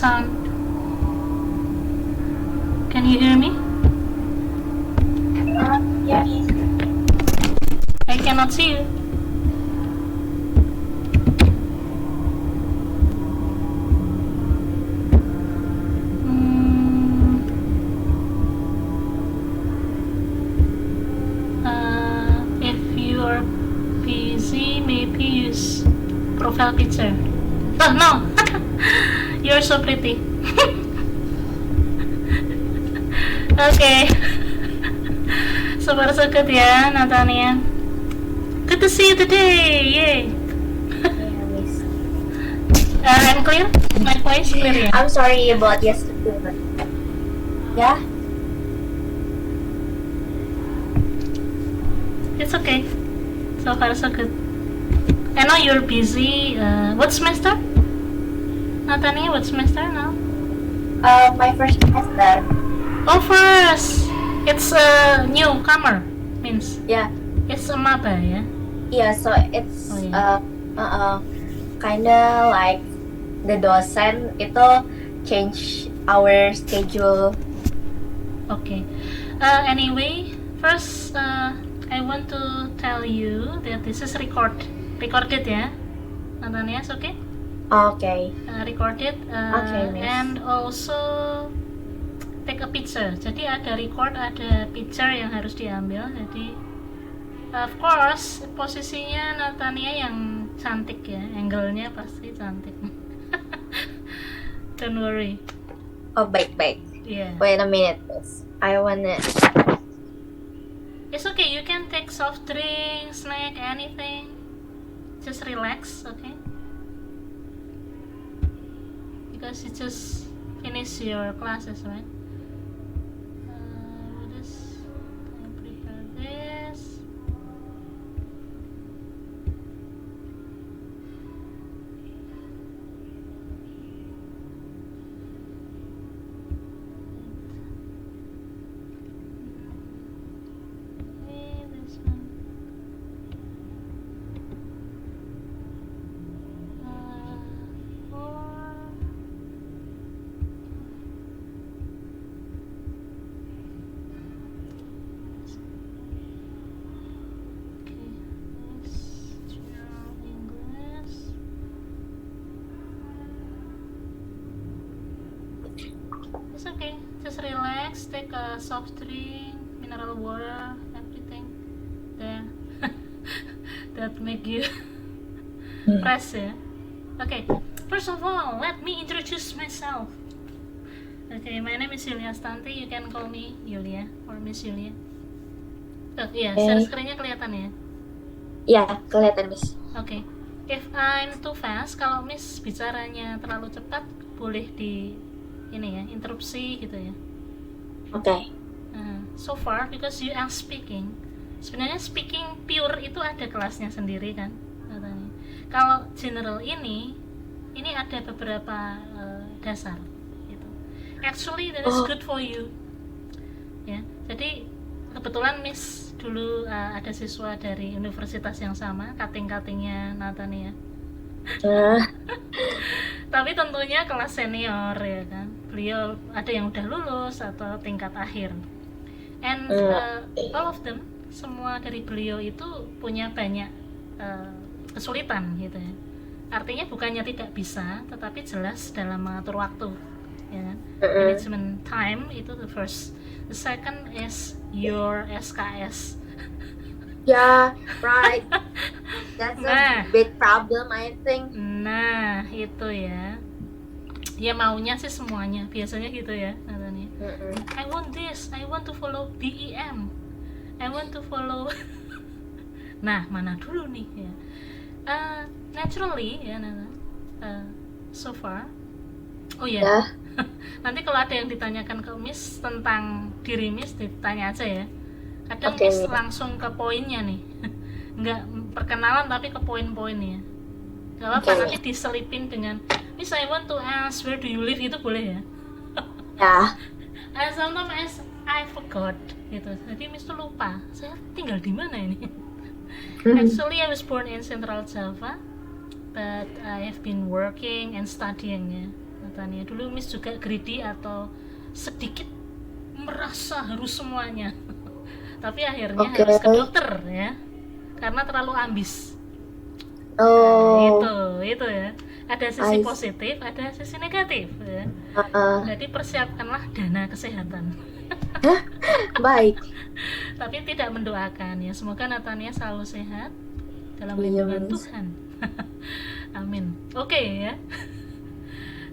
sound. Can you hear me? Yes. I cannot see you. If you are busy, maybe use profile picture. Oh no, you're so pretty. Okay. So far so good ya, Natania. Good to see you today. Yay. Yeah, miss. I'm clear? My voice clear ya? I'm sorry about yesterday. But... Yeah. It's okay. So far so good. I know you're busy. What semester? Natania, what semester now? My first semester. Oh, first. It's a newcomer. Means Yeah. it's a maba ya? Yeah. So it's Oh, yeah. kinda like the dosen itu change our schedule. Okay. Anyway, first I want to tell you that this is recorded ya, Natania, okay? Okay. Recorded Okay, miss. and also take a picture. Jadi ada record, ada picture yang harus diambil. Jadi of course posisinya Natania yang cantik ya, angle-nya pasti cantik. Don't worry. Oh, baik. Yeah. Wait a minute, miss. I wanna. It's okay, you can take soft drink, snack, anything. Just relax, okay? Because you just finish your classes, right? What is... I prepare this. Okay, this one. Four. Okay, this general English. It's okay, just relax, take a soft drink, mineral water, everything there that make you fresh ya. Okay, first of all, let me introduce myself. Okay, my name is Yulia Stanti. You can call me Yulia or Miss Yulia. Oh iya, share screen-nya kelihatan ya? Ya, kelihatan, miss. Okay, if I'm too fast, kalau Miss bicaranya terlalu cepat, boleh di ini ya, interupsi gitu ya. Okay. So far, because you are speaking, sebenarnya speaking pure itu ada kelasnya sendiri kan, katanya. Kalau general ini ada beberapa dasar gitu. Actually, that is good for you. Ya, jadi kebetulan Miss dulu ada siswa dari universitas yang sama, kating-katingnya Natania. Tapi tentunya kelas senior ya kan. Beliau ada yang udah lulus atau tingkat akhir. And all of them, semua dari beliau itu punya banyak kesulitan gitu ya. Artinya bukannya tidak bisa, tetapi jelas dalam mengatur waktu, ya kan? Management time itu the first. The second is your SKS. Yeah, right. That's a big problem, I think. Nah, itu ya. Ya maunya sih semuanya, biasanya gitu ya, katanya. I want this, I want to follow BEM, I want to follow. Nah, mana dulu nih ya? Naturally ya, Nana. So far. Oh ya. Yeah. Nanti kalau ada yang ditanyakan ke Miss tentang diri Miss, ditanya aja ya. Kadang Miss langsung ke poinnya nih. Nggak perkenalan tapi ke poin-poinnya. Gak apa-apa, nanti diselipin dengan Miss, I want to ask where do you live, itu boleh ya? Ya. Sometimes I forgot gitu. Jadi Miss tuh lupa, saya tinggal di mana ini? Actually I was born in Central Java, but I have been working and studying ya. Natania. Dulu Miss juga greedy atau sedikit merasa harus semuanya. Tapi akhirnya harus ke dokter ya. Karena terlalu ambis. Nah, itu ya. Ada sisi positif, ada sisi negatif ya. Jadi persiapkanlah dana kesehatan. Baik. Tapi tidak mendoakan ya. Semoga Natania selalu sehat dalam lindungan Tuhan. Amin. Oke ya.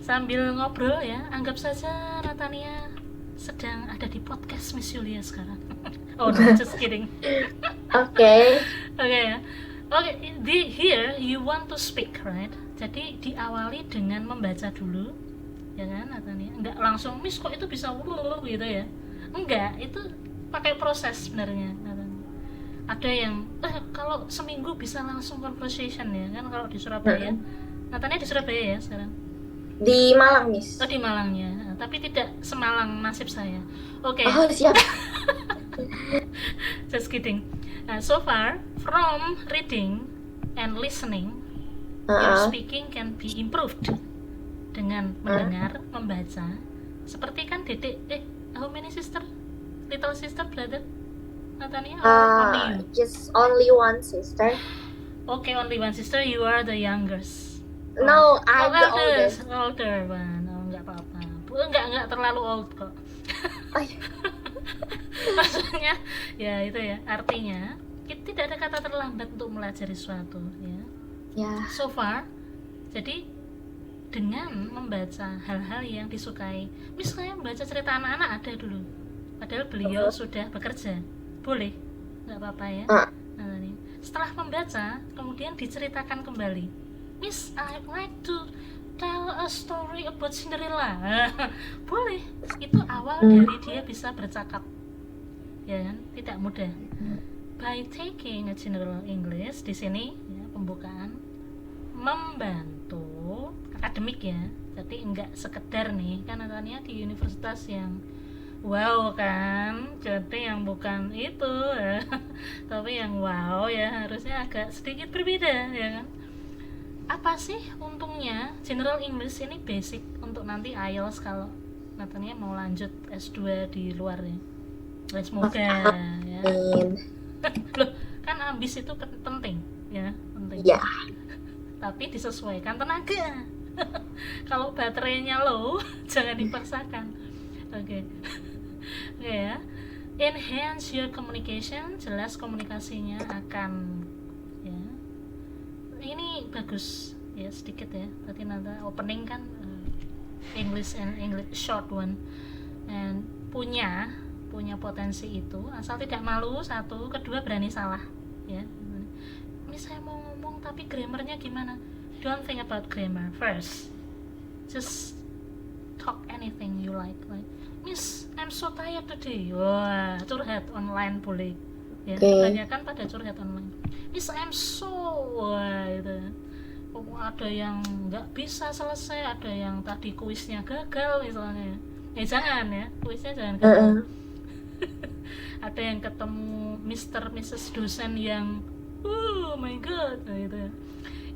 Sambil ngobrol ya, anggap saja Natania sedang ada di podcast Miss Yulia sekarang. Oh no, just kidding. Oke ya. Here you want to speak, right? Jadi diawali dengan membaca dulu, ya kan Natania? Enggak langsung Miss kok itu bisa gitu ya? Enggak, itu pakai proses sebenarnya Natania. Ada yang kalau seminggu bisa langsung conversation ya kan, kalau di Surabaya. Natania di Surabaya ya sekarang? Di Malang, Miss. Oh, di Malangnya, tapi tidak semalang nasib saya. Oke. Oh, siap. Just kidding. So far, from reading and listening, your speaking can be improved dengan mendengar, membaca. Seperti kan Dedek, how many sister? Little sister, brother? Natania? Only you? Just only one sister. Okay, only one sister. You are the youngest. No, I'm the oldest. Older one. Oh, enggak apa-apa. Enggak terlalu old kok. Maksudnya ya itu ya, artinya tidak ada kata terlambat untuk melajari sesuatu ya. So far, jadi dengan membaca hal-hal yang disukai, misalnya membaca cerita anak-anak ada dulu, padahal beliau sudah bekerja, boleh, nggak apa-apa ya. Setelah membaca kemudian diceritakan kembali, Miss, I'd like to tell a story about Cinderella. Boleh, itu awal dari dia bisa bercakap, ya kan? Tidak mudah. By taking a general English, di sini ya, pembukaan membantu akademik ya. Jadi enggak sekedar nih, kan Natania di universitas yang wow kan, jadi yang bukan itu ya. Tapi yang wow ya harusnya agak sedikit berbeda ya kan. Apa sih untungnya general English ini basic untuk nanti IELTS kalau Natania mau lanjut S2 di luar ya. Semoga ya. Loh, kan ambis itu penting ya, penting. Ya. Tapi disesuaikan tenaga. Kalau baterainya low, jangan dipaksakan. Oke. Ya. Enhance your communication, jelas komunikasinya akan ya. Ini bagus ya, sedikit ya. Tadi nanti opening kan English and English short one. And punya potensi itu, asal tidak malu, satu, kedua berani salah ya. Miss, saya mau ngomong tapi grammarnya gimana? Don't think about grammar first, just talk anything you like. Miss, I'm so tired today. Wah, curhat online boleh ya. Kebanyakan pada curhat online. Miss, I'm so itu. Ada yang nggak bisa selesai, ada yang tadi kuisnya gagal misalnya. Jangan ya, kuisnya jangan gagal. Ada yang ketemu Mr. Mrs. dosen yang oh my god gitu.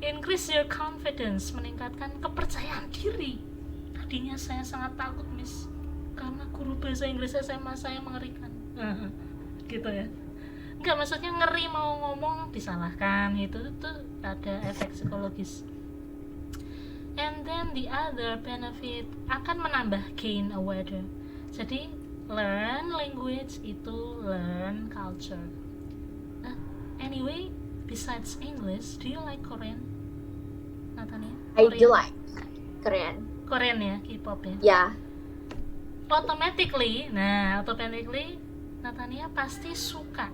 Increase your confidence, meningkatkan kepercayaan diri. Tadinya saya sangat takut Miss karena guru bahasa Inggris SMA saya mengerikan. Gitu ya. Enggak, maksudnya ngeri mau ngomong disalahkan gitu, itu ada efek psikologis. And then the other benefit akan menambah gain awareness. Jadi learn language itu learn culture. Anyway, besides English, do you like Korean, Natania? I do like Korean ya, K-pop ya. Yeah. Automatically Natania pasti suka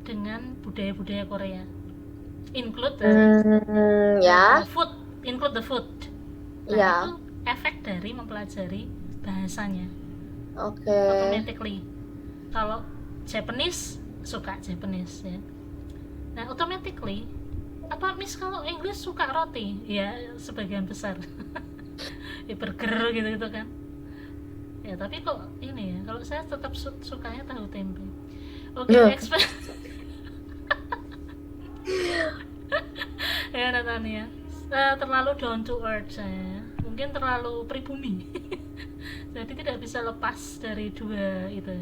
dengan budaya-budaya Korea. Include the food, include the food. Itu efek dari mempelajari bahasanya. Automatically. Kalau Japanese suka Japanese ya. Nah, automatically apa Miss kalau English suka roti? Ya, sebagian besar. Ya burger gitu kan. Ya, tapi kok ini ya, kalau saya tetap sukanya tahu tempe. Oke, ya Natania. Terlalu down to earth saya. mungkin terlalu pribumi. Jadi tidak bisa lepas dari dua itu.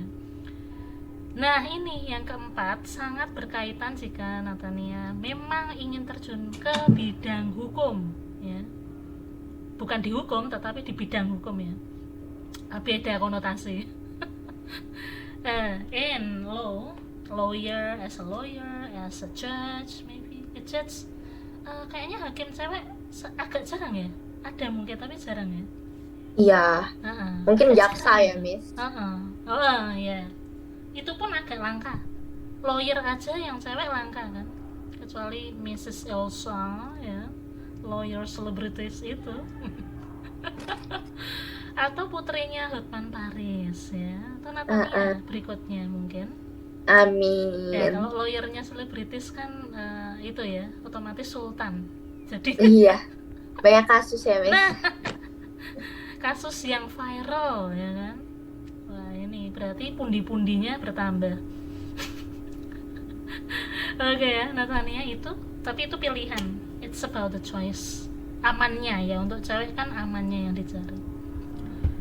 Nah, ini yang keempat sangat berkaitan jika Natania memang ingin terjun ke bidang hukum, ya. Bukan di hukum, tetapi di bidang hukum, ya. Beda konotasi. In law, lawyer, as a judge, maybe a judge. Kayaknya hakim cewek agak jarang ya. Ada mungkin tapi jarang ya. Iya. Mungkin jaksa ya, Miss. Ya. Itu pun agak langka. Lawyer aja yang cewek langka kan. Kecuali Mrs. Elsa ya. Lawyer celebrities itu. Atau putrinya Hotman Paris ya. Atau Natania berikutnya mungkin. Amin. Ya, kalau lawyernya selebritis kan itu ya, otomatis sultan. Jadi iya. Banyak kasus ya, Miss. Nah, kasus yang viral ya kan. Wah, ini berarti pundi-pundinya bertambah. Oke ya, Natania itu, tapi itu pilihan. It's about the choice. Amannya ya, untuk cewek kan amannya yang dicari.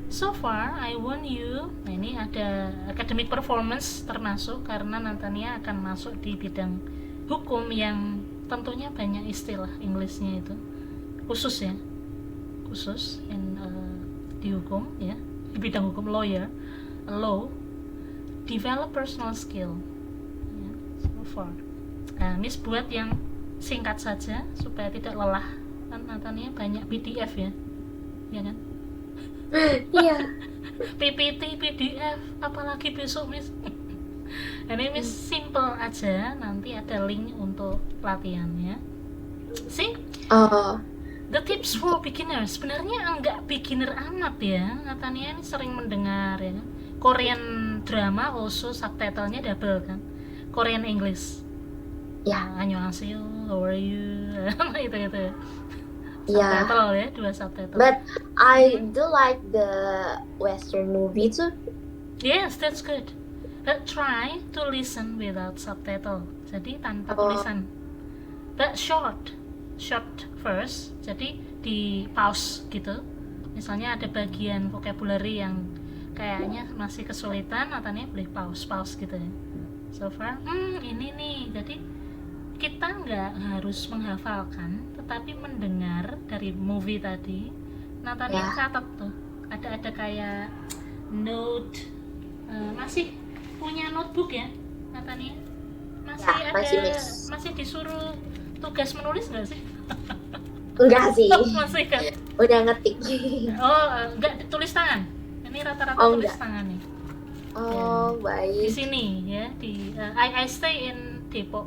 So far, I want you. Nah, ini ada academic performance termasuk karena Natania akan masuk di bidang hukum yang tentunya banyak istilah Inggrisnya itu khusus ya, khusus di hukum ya, di bidang hukum law, develop personal skill. Ya, so far. Nah, Miss buat yang singkat saja supaya tidak lelah. Kan Natania banyak PDF ya, ya kan? Iya. PPT, PDF, apalagi besok Miss. Ini Miss simple aja, nanti ada link untuk latihannya. See? The tips for beginners. Sebenarnya enggak beginner amat ya. Natania ini sering mendengar ya. Korean drama also subtitlenya double kan. Korean English. Ya. Annyeonghaseyo, how are you? Itu ya. Yeah. Subtitle ya, 2 subtitle. But I do like the Western movie too. Yes, that's good. But try to listen without subtitle. Jadi tanpa tulisan. But short first. Jadi di pause gitu. Misalnya ada bagian vocabulary yang kayaknya masih kesulitan, Natania boleh pause gitu ya. So far, ini nih. Jadi kita nggak harus menghafalkan, tetapi mendengar dari movie tadi. Natania catat tuh, ada kayak note. Masih punya notebook ya, Natania? Masih disuruh tugas menulis nggak sih? Enggak sih. Masih kan? Udah ngetik. Enggak tulis tangan. Ini rata-rata tulis tangan nih. Baik. Di sini ya, di I stay in Depok,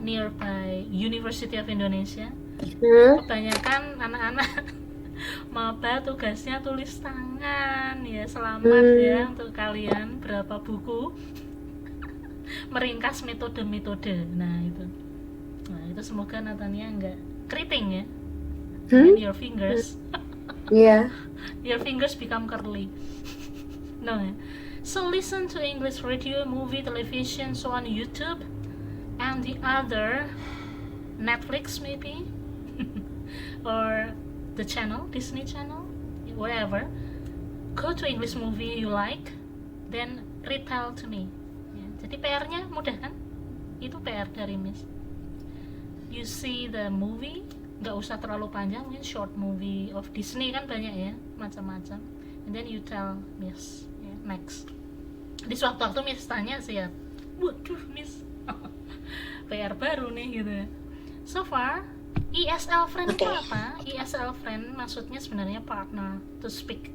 nearby University of Indonesia. Kebanyakan anak-anak maba tugasnya tulis tangan ya. Selamat ya untuk kalian, berapa buku meringkas metode-metode. Nah itu semoga Natania enggak keriting ya. And your fingers your fingers become curly. No ya. So listen to English radio, movie, television, so on YouTube and the other Netflix maybe or the channel, Disney channel, whatever. Go to English movie you like, then retell to me ya. Jadi PR-nya mudah kan? Itu PR dari Miss. You see the movie, nggak usah terlalu panjang, mungkin short movie of Disney kan banyak ya, macam-macam. And then you tell Miss ya, next. Di suatu waktu Miss tanya siap, waduh Miss PR baru nih gitu. So far ESL friend itu apa? ESL friend maksudnya sebenarnya partner to speak.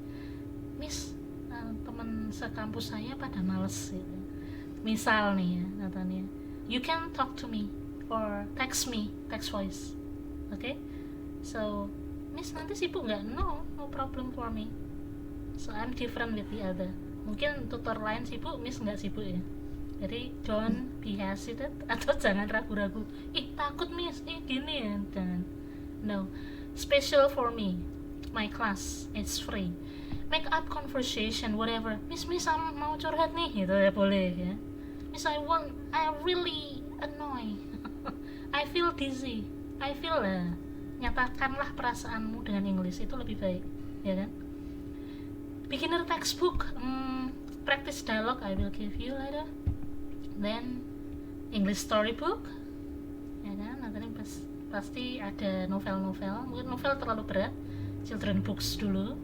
Miss, teman sekampus saya pada males gitu. Misal nih ya, Natania, you can talk to me or text me, text voice. Okay? So, Miss nanti sibuk nggak? No problem for me. So I'm different with the other. Mungkin tutor lain sibuk, Miss nggak sibuk ya. Jadi don't be hesitant atau jangan ragu-ragu. Takut Miss, gini ya, jangan. No, special for me. My class, it's free. Make up conversation, whatever. Miss mau curhat nih, gitu ya boleh ya. Miss I really annoy. I feel dizzy. I feel nyatakanlah perasaanmu dengan English, itu lebih baik, ya kan? Beginner textbook, practice dialogue I will give you later. Then English storybook, ya kan? Nanti pasti ada novel-novel, mungkin novel terlalu berat, children books dulu.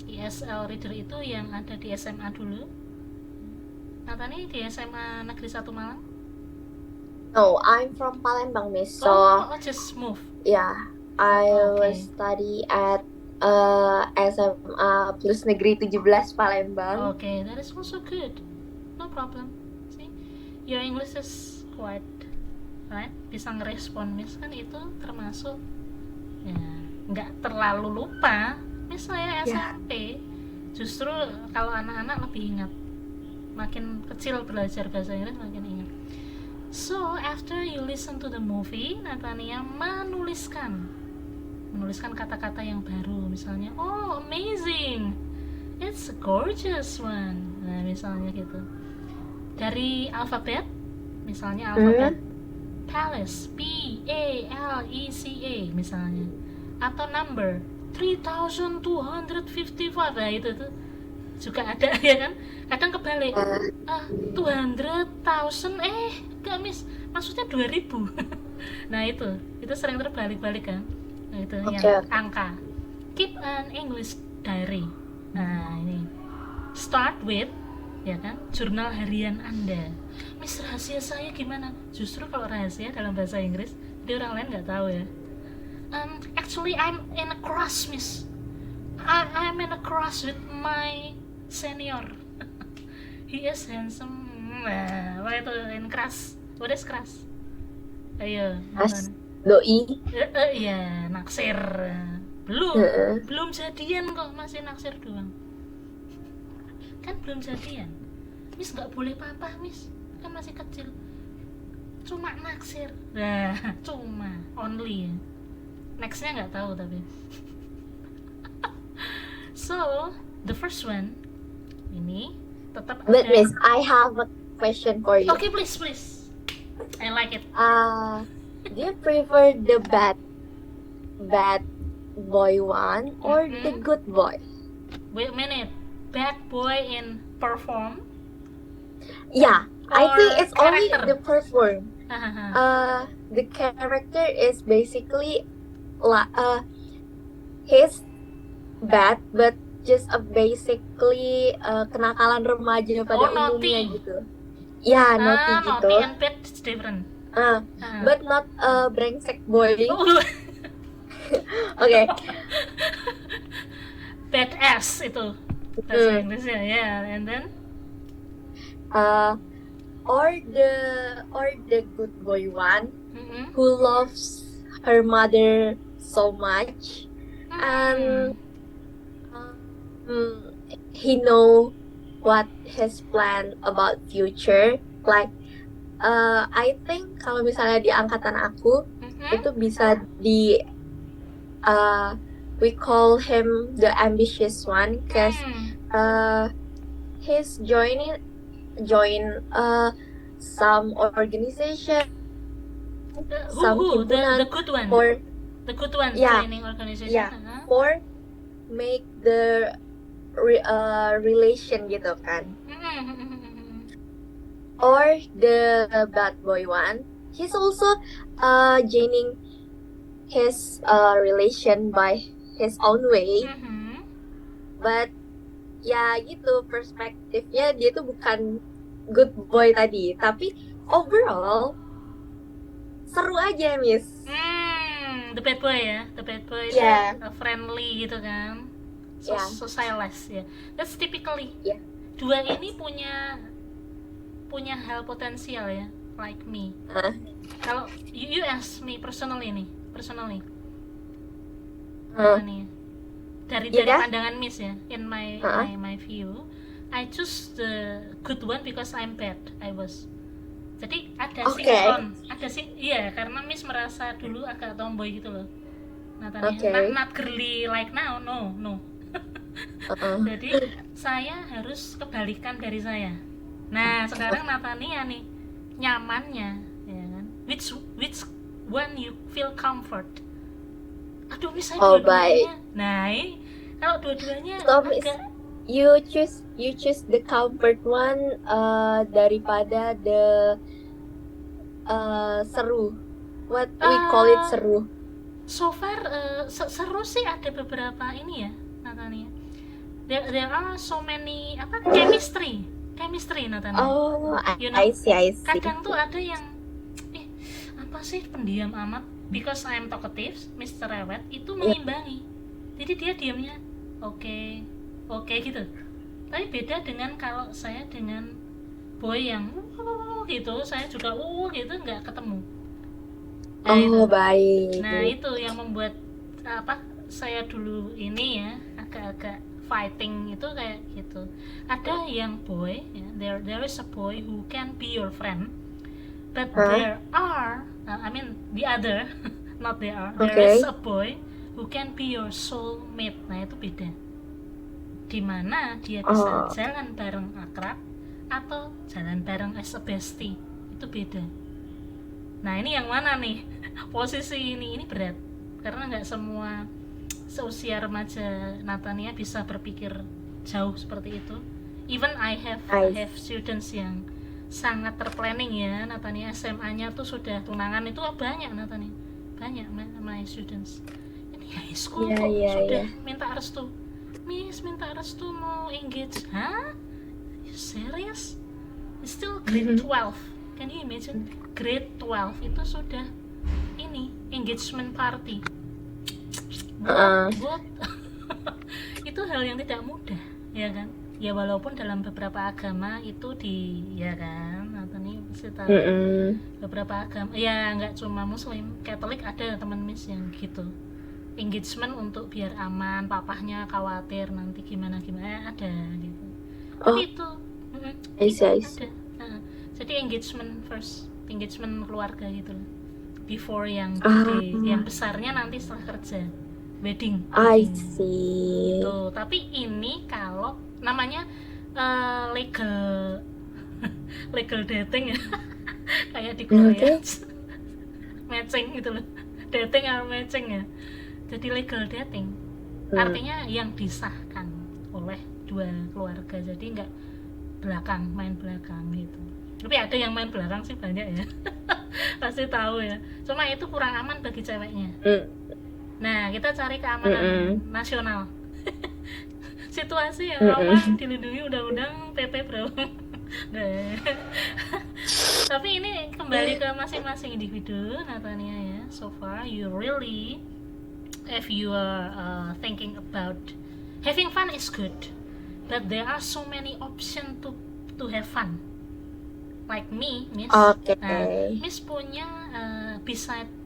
ESL reader itu yang ada di SMA dulu. Natani di SMA Negeri 1 Malang? No, I'm from Palembang, Miss. So just move. Yeah, I was study at SMA Plus Negeri 17 Palembang. Okay, that is also good. No problem. See, your English is quite right. Bisa ngerespon, Miss, kan itu termasuk ya nggak terlalu lupa. Miss saya SMP, justru kalau anak-anak lebih ingat. Makin kecil belajar bahasa Inggris makin ingat. So after you listen to the movie, Natania menuliskan kata-kata yang baru, misalnya oh amazing, it's a gorgeous one, nah misalnya gitu. Dari alfabet, misalnya alfabet palace, PALECA misalnya, atau number 3255, nah itu tuh juga ada, ya kan? Kadang kebalik, 200,000, gak, Miss, maksudnya 2000. Nah itu sering terbalik-balik kan. Nah itu yang angka. Keep an English diary. Nah ini start with, ya kan, jurnal harian Anda. Miss, rahasia saya gimana? Justru kalau rahasia dalam bahasa Inggris, jadi orang lain nggak tahu ya. Actually I'm in a crush, Miss. I'm in a crush with my senior. He is handsome. Nah, apa itu in crush? What is crush? Ayo, doi. Iya, naksir. Belum jadian kok, masih naksir doang. Kan belum jadian. Miss nggak boleh papa, Miss. Kan masih kecil. Cuma naksir. Nah, cuma only. Nextnya nggak tahu tapi. So, the first one ini tetap. But Miss, I have a question for you. Okay, please. I like it. Do you prefer the bad boy one or the good boy? Wait a minute. Bad boy in perform? Yeah, I think it's character? only the perform. The character is basically he's bad, but just basically kenakalan remaja pada umumnya naughty. gitu. Ya, naughty gitu. Naughty and bad is different. But not brengsek boy. Okay. Badass itu bahasa Inggrisnya, yeah. And then or the good boy one who loves her mother so much and he know what his plan about future, like I think kalau misalnya di angkatan aku itu bisa di we call him the ambitious one because he's join some organization, the good one, or the good one training organization, or make the relation gitu kan. Or the bad boy one, he's also joining his relation by his own way, but ya gitu, perspektifnya dia tuh bukan good boy tadi, tapi overall seru aja, Miss. The bad boy ya, the bad boy friendly gitu kan, socialize ya. That's typically. Dua ini punya hal potensial ya, like me. Kalau you ask me personally nih, dari pandangan Miss ya, in my view, I choose the good one because I'm bad. Jadi ada sinkron, iya, karena Miss merasa dulu agak tomboy gitu loh. Not girly like now, no. Jadi saya harus kebalikan dari saya. Nah sekarang Natania nih nyamannya, ya kan? Which one you feel comfort? aduh Miss saya Oh, baik. dua-duanya. Nah kalau dua-duanya So, Miss, agak you choose the comfort one daripada the seru. What we call it uh, seru. so far seru sih ada beberapa ini ya Natania. There are so many apa chemistry Natania. Oh, You I know, see, I see. kadang tuh ada yang apa sih pendiam amat, because I'm talkative, Mr. Rewet itu Yeah. mengimbangi. Jadi dia diamnya oke, oke gitu. Tapi beda dengan kalau saya dengan boy yang gitu, saya juga gitu nggak ketemu. Nah, itu. Baik. Nah, itu yang membuat apa saya dulu ini ya agak-agak fighting itu kayak gitu. Ada yang boy, ya, there is a boy who can be your friend, but there are I mean the other not there are, there Okay. is a boy who can be your soulmate. Nah, itu beda. Dimana dia bisa jalan bareng akrab atau jalan bareng as a bestie, itu beda. Nah, ini yang mana nih? Posisi ini berat karena nggak semua seusia remaja Natania bisa berpikir jauh seperti itu. Even I have students yang sangat terplanning ya. Natania SMA-nya tuh sudah tunangan itu banyak Natania. Banyak my students. Ini high school kok sudah minta restu. Miss minta restu mau engage. Hah? You serious? It's still grade 12. Can you imagine? Grade 12 itu sudah ini engagement party. What? Itu hal yang tidak mudah, ya kan? Ya walaupun dalam beberapa agama itu ya kan, atau nih mesti tahu beberapa agama, ya nggak cuma Muslim, Katolik ada teman Miss yang gitu, engagement untuk biar aman, papahnya khawatir nanti gimana ada gitu. Tapi itu ada. Jadi engagement first, engagement keluarga gitu, before yang gede, yang besarnya nanti setelah kerja. Wedding. I see. Tuh, tapi ini kalau namanya legal dating ya. Kayak di Korea. Matching gitu loh. Dating atau matching ya. Jadi legal dating. Artinya yang disahkan oleh dua keluarga. Jadi nggak main belakang gitu. Tapi ada yang main belakang sih banyak ya. Pasti tahu ya. Cuma itu kurang aman bagi ceweknya. Nah, kita cari keamanan nasional. Situasi yang aman dilindungi undang-undang PP bro. Tapi ini kembali ke masing-masing individu Natania ya. So far you really, if you are thinking about having fun is good, but there are so many options to have fun. Like me, Miss. Miss punya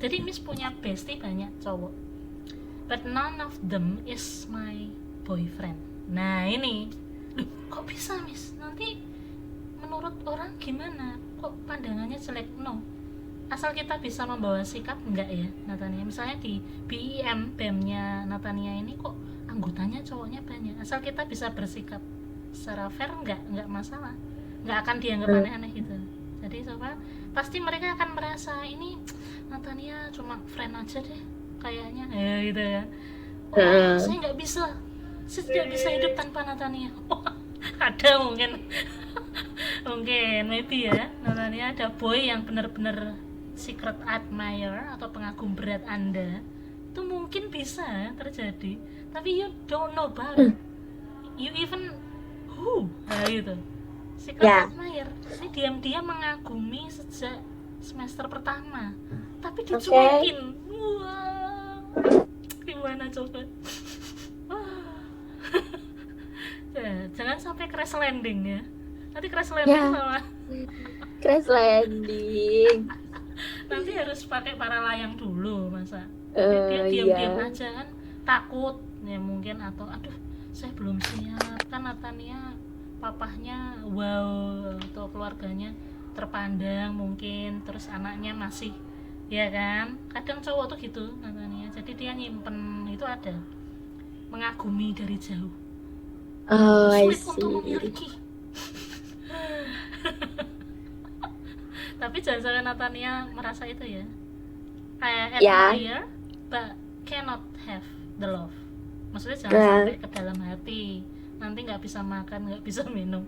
jadi Miss punya bestie banyak cowok. But none of them is my boyfriend. Nah ini, kok bisa Miss? Nanti menurut orang gimana? Kok pandangannya jelek? No. Asal kita bisa membawa sikap, enggak ya Natania? Misalnya di BEM-nya Natania ini kok anggotanya cowoknya banyak. Asal kita bisa bersikap secara fair, enggak masalah. Enggak akan dianggap aneh-aneh gitu. Jadi coba pasti mereka akan merasa ini Natania cuma friend aja deh kayaknya gitu ya. Saya nggak bisa, saya tidak bisa hidup tanpa Natania. Ada mungkin maybe ya Natania ada boy yang benar-benar secret admirer atau pengagum berat Anda, itu mungkin bisa terjadi, tapi you don't know about it, you even gitu secret admirer. Ini diam-diam mengagumi sejak semester pertama, tapi dicuekin. Gimana coba? Jangan sampai crash landing ya. Nanti crash landing sama crash landing. Nanti harus pakai para layang dulu masa. Dia diam-diam aja kan, takut ya mungkin, atau aduh saya belum siap kan Natania, papahnya atau keluarganya terpandang mungkin, terus anaknya masih, ya kan, kadang cowok tuh gitu Natania. Jadi dia nyimpen itu, ada mengagumi dari jauh, sulit untuk memiliki. Tapi jangan sampai Natania merasa itu ya, admire but cannot have the love. Maksudnya jangan Nah, sampai ke dalam hati, nanti nggak bisa makan, nggak bisa minum.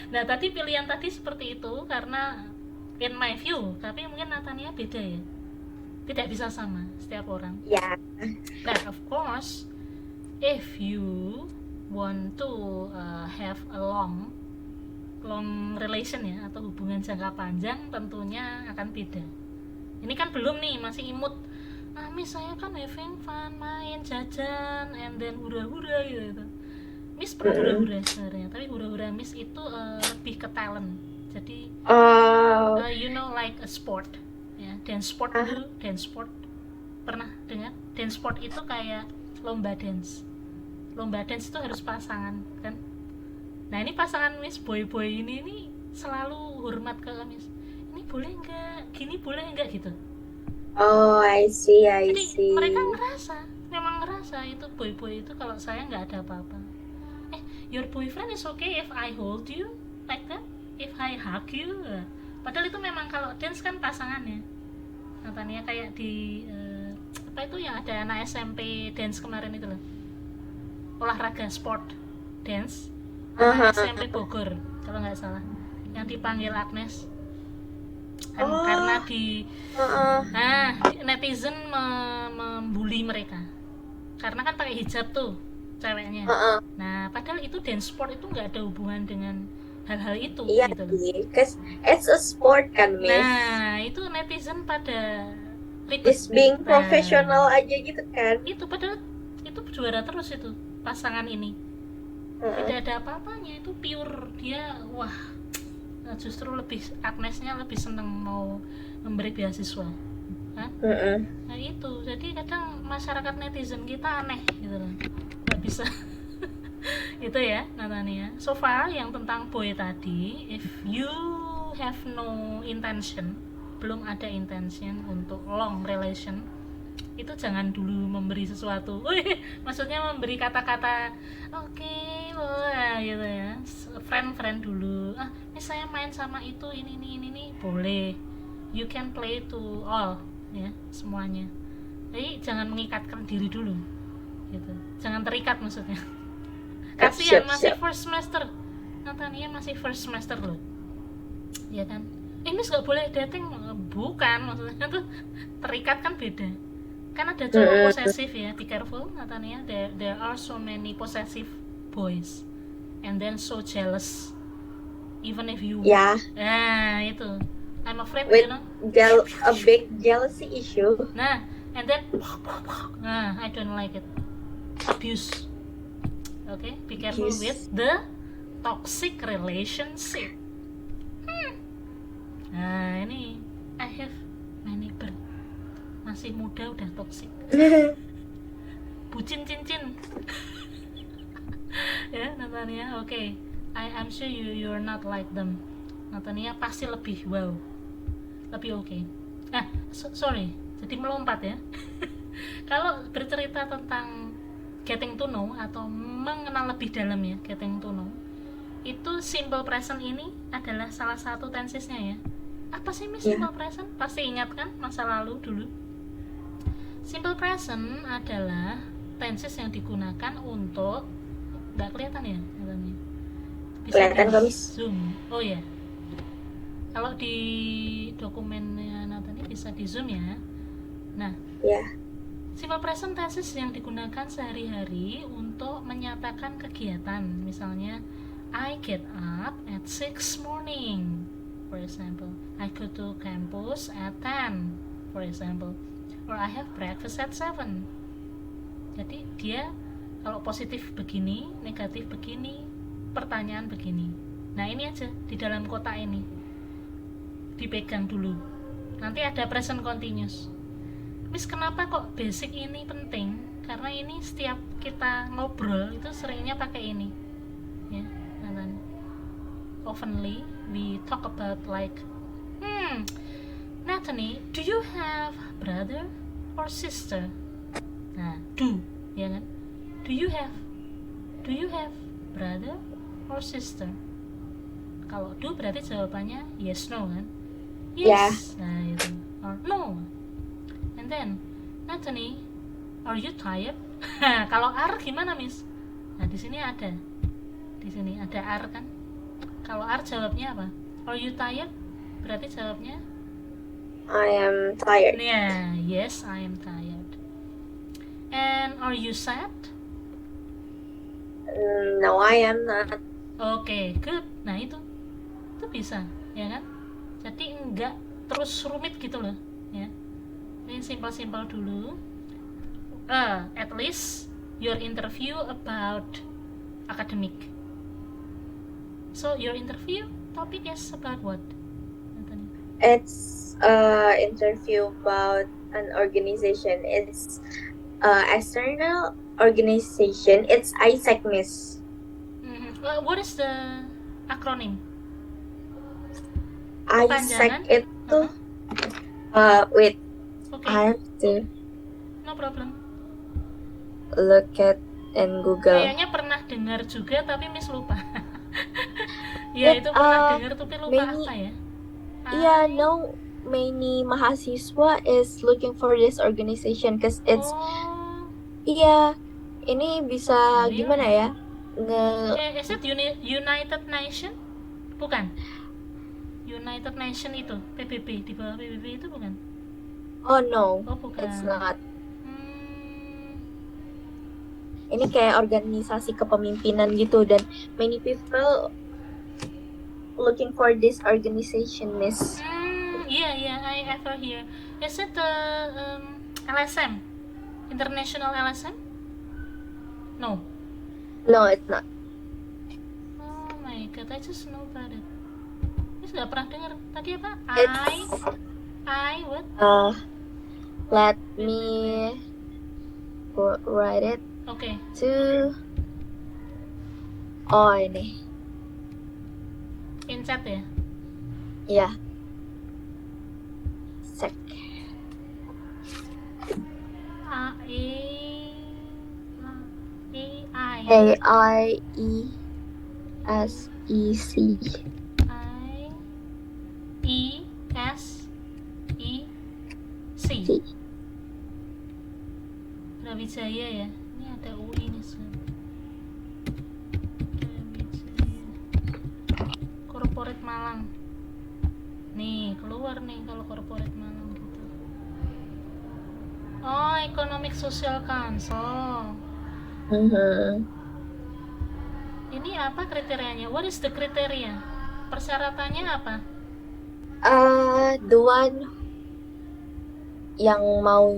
Nah tadi pilihan tadi seperti itu karena in my view, tapi mungkin Natania beda ya, tidak bisa sama setiap orang. ya. Nah of course if you want to have a long relation ya, atau hubungan jangka panjang, tentunya akan beda. Ini kan belum nih, masih imut. Miss saya kan having fun, main, jajan, and then hura-hura gitu. Miss pernah hura-hura sebenarnya, tapi hura-hura Miss itu lebih ke talent. Jadi you know like a sport ya, dance sport dulu. Dance sport pernah dengar? Dance sport itu kayak lomba dance itu harus pasangan kan. Nah ini pasangan Miss boy ini selalu hormat ke Miss, ini boleh nggak, gini boleh nggak gitu. Oh, I see. Jadi mereka memang ngerasa itu boy itu kalau saya nggak ada apa-apa. Your boyfriend is okay if I hold you like that, if I hug you. Padahal itu memang kalau dance kan pasangannya. Contohnya kayak di apa itu yang ada anak SMP dance kemarin itu loh, olahraga sport dance anak SMP Bogor kalau nggak salah, yang dipanggil Agnes kan, karena netizen membuli mereka karena kan pakai hijab tuh ceweknya. Nah padahal itu dance sport itu nggak ada hubungan dengan hal-hal itu. Iya gitu sih, cause it's a sport kan, Miss. Nah itu netizen pada It's being professional aja gitu kan. Itu padahal itu juara terus itu pasangan ini. Tidak ada apa-apanya, itu pure dia. Wah, justru Agnesnya lebih seneng mau memberi beasiswa kan? Nah itu, jadi kadang masyarakat netizen kita aneh gitu loh, nggak bisa. Itu ya Natania. So far yang tentang boy tadi, if you have no intention, belum ada intention untuk long relation, itu jangan dulu memberi sesuatu. Maksudnya memberi kata-kata oke, wah gitu ya, friend dulu. Ini saya main sama itu ini boleh, you can play to all ya, semuanya. Jadi jangan mengikatkan diri dulu gitu, jangan terikat maksudnya. Kasihan masih first semester, Natania masih first semester loh ya kan. Miss gak boleh dating, bukan maksudnya tuh terikat kan beda kan. Ada cowok posesif ya, be careful Natania, there are so many possessive boys and then so jealous even if you itu I'm afraid with, you know, a big jealousy issue. Nah and then I don't like it, abuse. Okay, be careful with the toxic relationship. Nah ini I have my neighbor masih muda udah toxic. Bucin cincin. Ya Natania, okay. I'm sure you're not like them. Natania pasti lebih lebih okay. Sorry, jadi melompat ya. Kalau bercerita tentang getting to know atau mengenal lebih dalam ya, getting to know, itu simple present ini adalah salah satu tensesnya ya. Apa sih Miss simple present? Pasti ingat kan masa lalu dulu. Simple present adalah tenses yang digunakan untuk, nggak kelihatan ya katanya, bisa di zoom. Oh ya, kalau di dokumennya Nathan bisa di zoom ya. Nah simple present tenses yang digunakan sehari-hari untuk menyatakan kegiatan. Misalnya I get up at 6 morning, for example. I go to campus at 10, for example. Or I have breakfast at 7. Jadi dia kalau positif begini, negatif begini, pertanyaan begini. Nah ini aja di dalam kotak ini dipegang dulu. Nanti ada present continuous. Miss kenapa kok basic ini penting? Karena ini setiap kita ngobrol itu seringnya pakai ini ya. Dan oftenly we talk about like Nathanie, do you have brother or sister? Nah, do ya kan? Do you have brother or sister? Kalau do berarti jawabannya yes no kan? Yes. Nah itu. Or no. And then Anthony, are you tired? Kalau are gimana, Miss? Nah, di sini ada. Di sini ada are kan? Kalau are jawabnya apa? Are you tired? Berarti jawabnya I am tired. yeah, yes, I am tired. And are you sad? No, I am not. Oke, good. Nah, itu bisa, ya kan? Jadi enggak terus rumit gitu loh, ya. Ini simpel-simpel dulu. At least your interview about academic. So your interview topic is about what? It's interview about an organization. It's external organization. It's ISEC, Miss. What is the acronym? ISEC itu wait. Okay. I have to No problem. look at in Google. Kayaknya pernah dengar juga tapi Miss lupa. Ya itu pernah dengar tapi lupa apa ya? Yeah, no, many mahasiswa is looking for this organization because it's ini bisa gimana ya? Is it United Nation? Bukan. United Nation itu PBB, di bawah PBB itu bukan? Oh no, bukan. It's not. Ini kayak organisasi kepemimpinan gitu dan many people looking for this organization, Miss. Yeah, I ever hear. Is it the LSM? International LSM? No, it's not. Oh my god, I just know about it. Ini sudah pernah dengar. Tadi apa? What? Let me write it. Okay. Ini. In chat ya? Yeah. Sec. AIESEC. IESEC. Brawijaya ya. Ini ada UI nih sekarang. Corporate Malang. Nih, keluar nih kalau Corporate Malang gitu. Oh, Economic Social Council. Ini apa kriterianya? What is the criteria? Persyaratannya apa? The one yang mau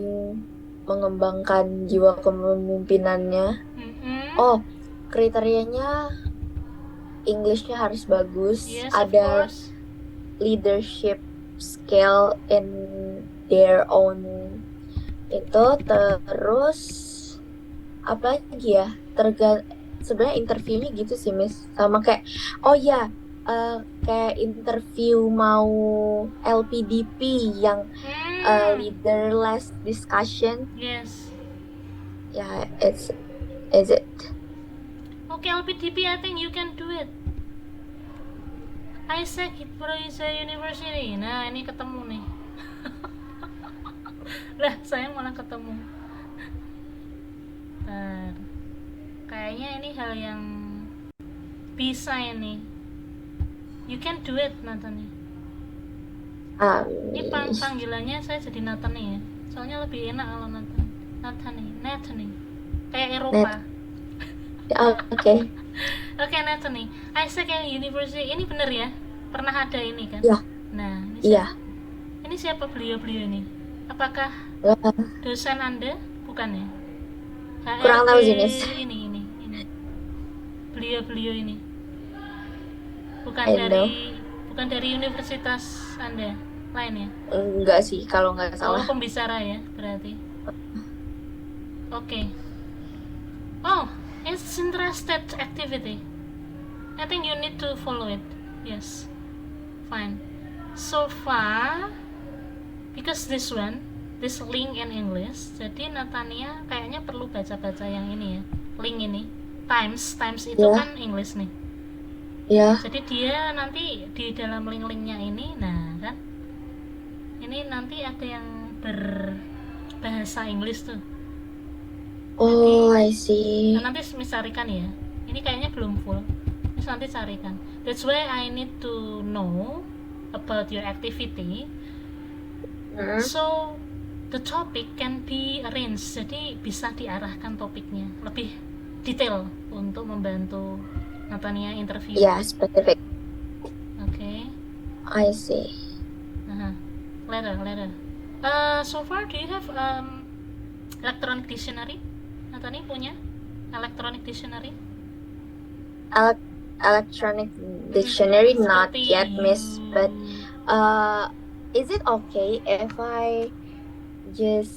mengembangkan jiwa kepemimpinannya. Oh, kriterianya Englishnya harus bagus. Yes, ada leadership skill in their own itu, terus apa lagi ya, sebenarnya interviewnya gitu sih, Miss, sama kayak kayak interview mau LPDP yang leaderless discussion. Yes. Yeah, is it? Okay, LPDP, I think you can do it. ISEC Brawijaya University. Nah, ini ketemu nih. Lah, saya malah ketemu. Kayaknya ini hal yang bisa ini. You can do it, Nathan. Ini panggilannya saya jadi Nathan ya. Soalnya lebih enak kalau Nathan. Kayak Eropa. Oke. Oke, Nathan. ISEC University ini bener ya? Pernah ada ini kan? Iya. Nah, ini siapa beliau-beliau ini? Apakah dosen Anda? Bukan ya? Kurang tahu sih, Miss. Ini. Beliau-beliau ini. Bukan dari universitas Anda lain ya? Enggak sih, kalau nggak salah. Pembicara ya, berarti. Oke. Oh, it's interested activity. I think you need to follow it. Yes. Fine. So far, because this link in English, jadi Natania kayaknya perlu baca-baca yang ini ya, link ini. Times itu kan English nih. Jadi dia nanti di dalam link-linknya ini, nah kan, ini nanti ada yang bahasa Inggris tuh. Oh, I see. Nah, nanti Miss carikan ya. Ini kayaknya belum full. Miss nanti carikan. That's why I need to know about your activity. So the topic can be arranged. Jadi bisa diarahkan topiknya lebih detail untuk membantu Natania interview. Yeah, specific. Okay. I see. Later. So far, do you have electronic dictionary? Natani punya electronic dictionary? Electronic dictionary, not Seperti yet, Miss. But is it okay if I just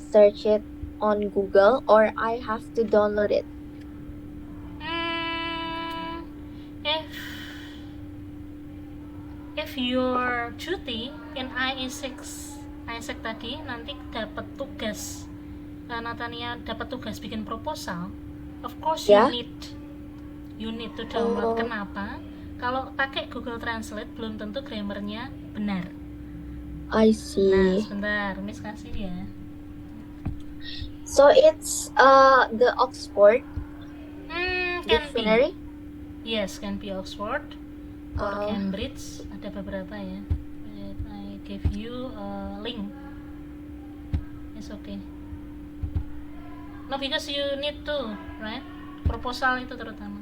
search it on Google, or I have to download it? If your duty in ISEC tadi nanti dapat tugas, Natania dapat tugas bikin proposal, of course Yeah. you need to download. Kenapa? Kalau pakai Google Translate belum tentu grammarnya benar. I Nah, see. sebentar, Miss kasih ya. So it's the Oxford Can dictionary? be. Yes, can be Oxford or Cambridge. Ada beberapa ya. I give you a link. It's okay. No, because you need to, right? Proposal itu terutama.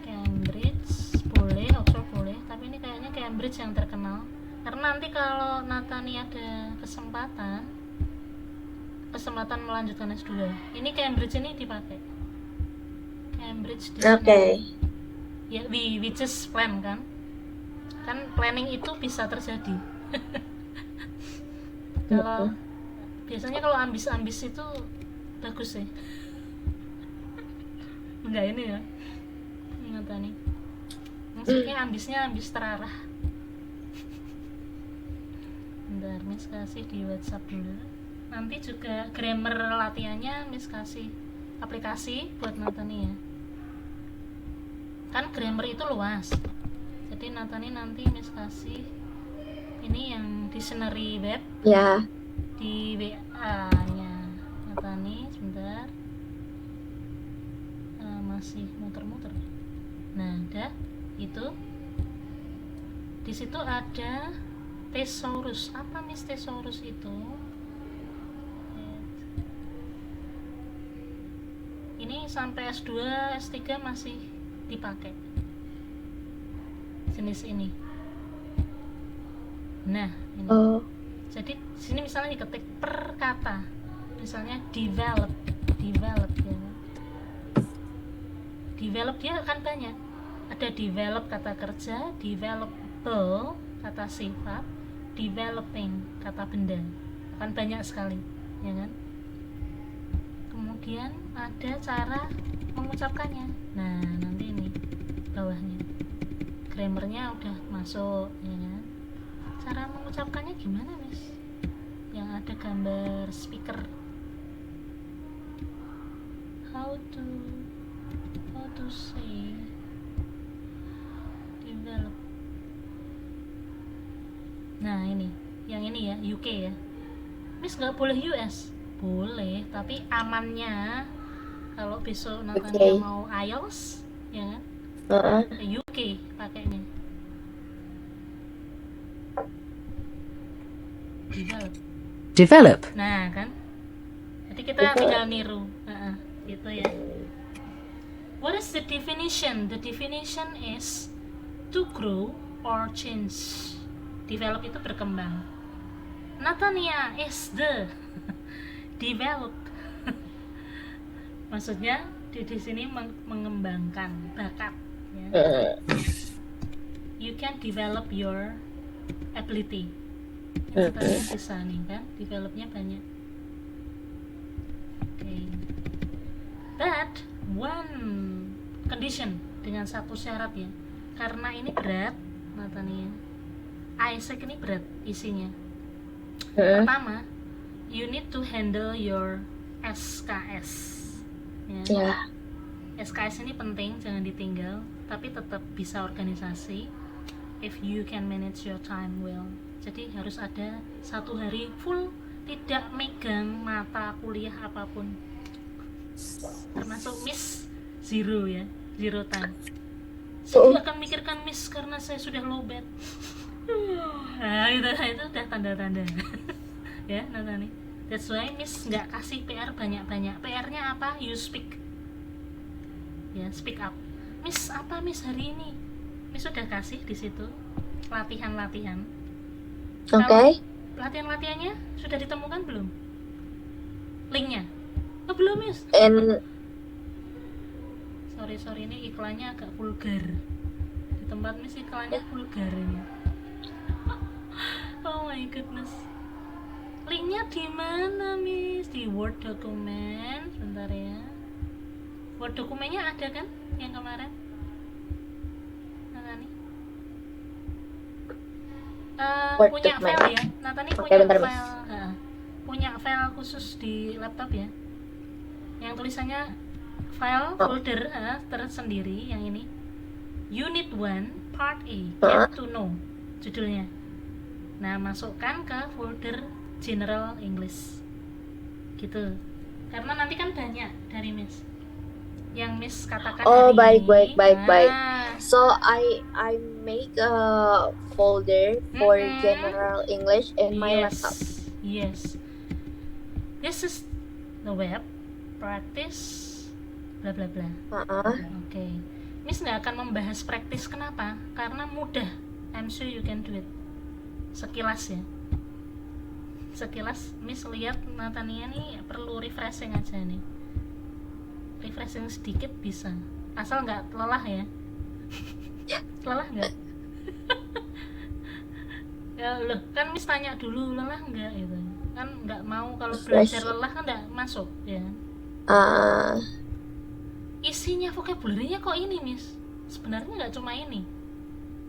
Cambridge boleh, Oxford boleh, tapi ini kayaknya Cambridge yang terkenal. Karena nanti kalau Natani ada kesempatan melanjutkan S2, ini Cambridge ini dipakai. Cambridge di Okay. Ya, we just plan kan planning itu bisa terjadi. Kalau biasanya kalau ambis itu bagus sih. Enggak ini ya, Natani maksudnya ambis terarah. Bentar, Miss kasih di WhatsApp dulu. Nanti juga grammar latihannya Miss kasih aplikasi buat Natani ya. Kan grammar itu luas. Jadi Natani nanti Miss kasih ini yang dictionary web. Yeah. Di WA-nya Natani, sebentar. Masih muter-muter. Nah, udah itu. Di situ ada thesaurus. Apa Miss thesaurus itu? Ini sampai S2, S3 masih dipakai jenis ini. Nah, ini. Jadi sini misalnya diketik per kata. Misalnya develop ya. Develop dia akan banyak. Ada develop kata kerja, developable kata sifat, developing kata benda. Akan banyak sekali, ya kan? Kemudian ada cara mengucapkannya. Nah, nanti ini bawahnya. Grammarnya udah masuk, ya kan? Cara mengucapkannya gimana, Miss? Yang ada gambar speaker. How to say develop. Nah, ini. Yang ini ya, UK ya. Miss nggak boleh US. Boleh, tapi amannya kalau besok Natania mau IELTS, ya kan? UK pakainya. Develop. Nah, kan? Jadi kita tinggal niru. Gitu ya. What is the definition? The definition is to grow or change. Develop itu berkembang. Natania is the develop. Maksudnya di sini mengembangkan bakat. Ya. You can develop your ability. Natania bisa nih kan, developnya banyak. Okay. But one condition, dengan satu syarat ya, karena ini berat Natania. ISEC ini berat isinya. Pertama, you need to handle your SKS. Ya. SKS ini penting, jangan ditinggal, tapi tetap bisa organisasi if you can manage your time well. Jadi harus ada 1 hari full tidak megang mata kuliah apapun, termasuk Miss zero ya, zero time. Saya tidak akan mikirkan Miss karena saya sudah low bed. Nah, itu udah tanda-tanda. Ya, Natani. That's why Miss nggak kasih PR banyak-banyak. PR-nya apa? You speak. Ya, speak up. Miss apa Miss hari ini? Miss sudah kasih di situ latihan-latihan. Oke. Latihan-latihannya sudah ditemukan belum? Linknya? Oh, belum Miss. And Sorry ini iklannya agak vulgar. Di tempat Miss iklannya vulgar ini. Oh my goodness. Linknya di mana Miss? Di Word dokumen. Sebentar ya. Word dokumennya ada kan yang kemarin? Natani? Word Punya document. file ya. Natani Oke, punya bentar, Miss. file. Punya file khusus di laptop ya. Yang tulisannya file folder tersendiri yang ini. Unit 1 Part A Get to Know judulnya. Nah, masukkan ke folder General English. Gitu. Karena nanti kan banyak dari Miss. Yang Miss katakan oh, hari baik. ini. So I make a folder for Mm-mm. general English in my laptop. Yes. This is the web practice bla bla bla. Oke. Miss nggak akan membahas praktis, kenapa? Karena mudah. I'm sure you can do it. Sekilas ya. Sekilas Miss lihat Natania nih perlu refreshing aja nih. Refreshing sedikit bisa. Asal nggak lelah ya. Lelah nggak? Ya loh, kan Miss tanya dulu lelah nggak gitu. Kan nggak mau kalau belajar lelah kan nggak masuk ya. Isinya vocabulary-nya kok ini Miss, sebenarnya nggak cuma ini.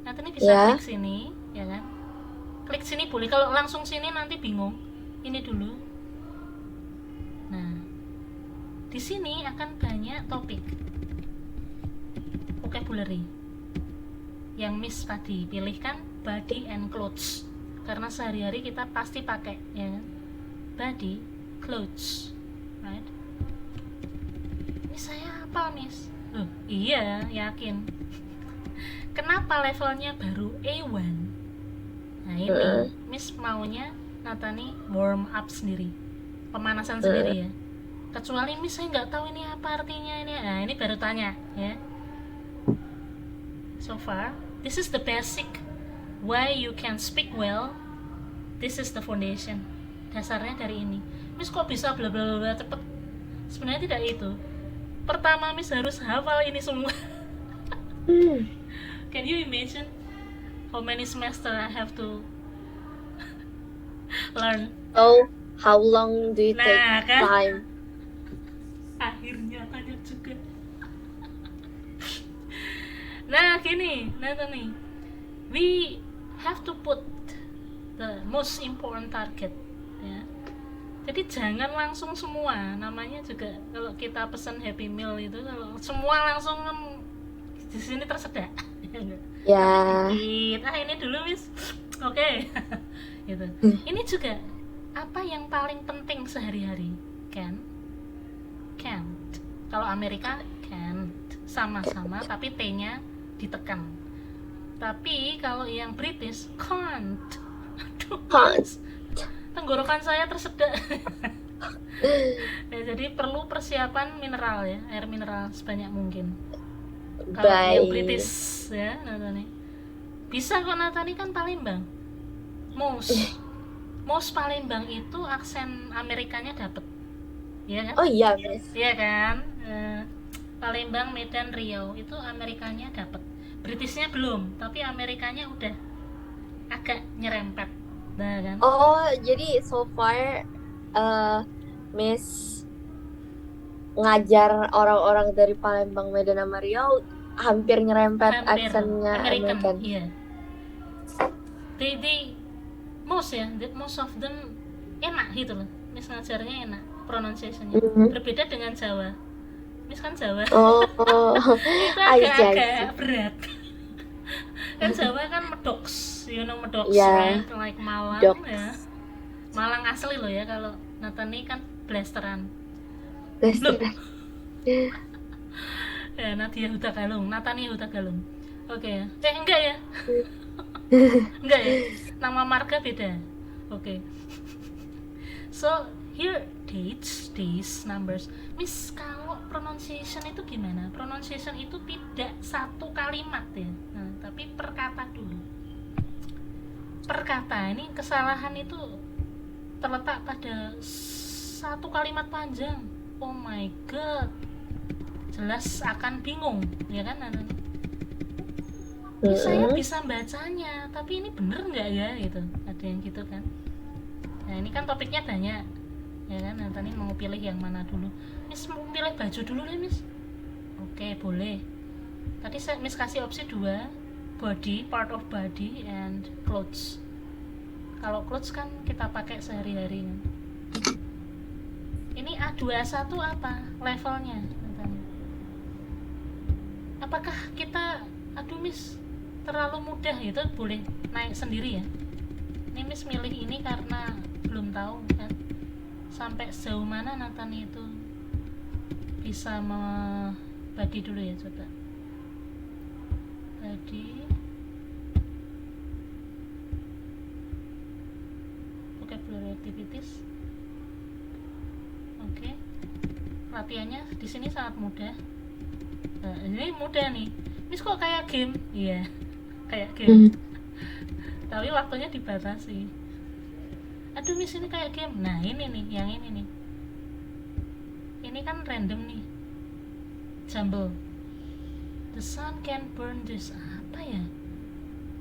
Nanti ini bisa klik sini ya kan, klik sini boleh, kalau langsung sini nanti bingung. Ini dulu. Nah, di sini akan banyak topik vocabulary yang Miss tadi pilihkan body and clothes, karena sehari-hari kita pasti pakai ya kan, body, clothes, right? Ini saya apa Miss? Loh, iya, yakin. Kenapa levelnya baru A1? Nah ini Miss maunya Natani warm up sendiri, pemanasan sendiri ya. Kecuali Miss saya nggak tahu ini apa artinya ini. Nah ini baru tanya ya. So far, this is the basic why you can speak well. This is the foundation. Dasarnya dari ini. Miss kok bisa bla bla bla cepet? Sebenarnya tidak itu. Pertama Miss harus hafal ini semua. Can you imagine how many semester I have to learn? So how long do you take kan? time? Akhirnya tanya juga. Nah gini, nih, we have to put the most important target ya. Jadi jangan langsung semua, namanya juga kalau kita pesan Happy Meal itu kalau semua langsung di sini tersedak. Ya. Ini dulu Miss. Oke. Gitu. Ini juga apa yang paling penting sehari-hari? Can't. Kalau Amerika can't sama-sama tapi T-nya ditekan. Tapi kalau yang British can't. Can't. Tenggorokan saya tersedak. Ya, jadi perlu persiapan mineral ya, air mineral sebanyak mungkin. Kalau yang British ya, Natani bisa kok. Natani kan Palembang. Most Palembang itu aksen Amerikanya dapet, ya kan? Oh iya Miss. Iya kan? Palembang, Medan, Riau itu Amerikanya dapet. Britishnya belum, tapi Amerikanya udah agak nyerempet. Nah, kan? Oh jadi so far Miss ngajar orang-orang dari Palembang, Medan, sama Riau hampir nyerempet aksennya American. Iya. They most of them enak gitu loh. Miss ngajarnya enak, pronunciation-nya. Berbeda dengan Jawa. Miss kan Jawa. Oh. Itu agak berat. Kan Jawa kan medoks you know Medox, Yeah. right? Like Malang Dogs. ya. Malang asli loh ya, kalau Nathan ini kan blasteran. Blasteran. Ya, Nadia Huta Galung, Natania Huta Galung. Oke ya. Enggak ya? Enggak ya? Nama marga beda. Oke. So, here dates, days, numbers. Miss, kalau pronunciation itu gimana? Pronunciation itu tidak satu kalimat ya. Nah, tapi per kata dulu. Per kata, ini kesalahan itu terletak pada satu kalimat panjang. Oh my god. Jelas akan bingung, ya kan? Ini saya bisa bacanya, tapi ini bener nggak ya gitu, ada yang gitu kan. Nah ini kan topiknya banyak, ya kan. Nanti mau pilih yang mana dulu? Miss mau pilih baju dulu deh Miss. Oke boleh. Tadi Miss kasih opsi 2, body, part of body, and clothes. Kalau clothes kan kita pakai sehari-hari kan. Ini A21 apa levelnya? Apakah kita, aduh Miss, terlalu mudah itu boleh naik sendiri ya? Ini Miss milih ini karena belum tahu kan sampai sejauh mana Nathan itu bisa bagi dulu ya, coba bagi vocabulary activities. Oke. Latihannya di sini sangat mudah. Nah, ini mudah nih. Miss kok kayak game? Iya, kayak game. Tapi waktunya dibatasi. Aduh Miss ini kayak game. Nah ini nih, yang ini nih. Ini kan random nih. Jumble. The sun can burn this. Apa ya?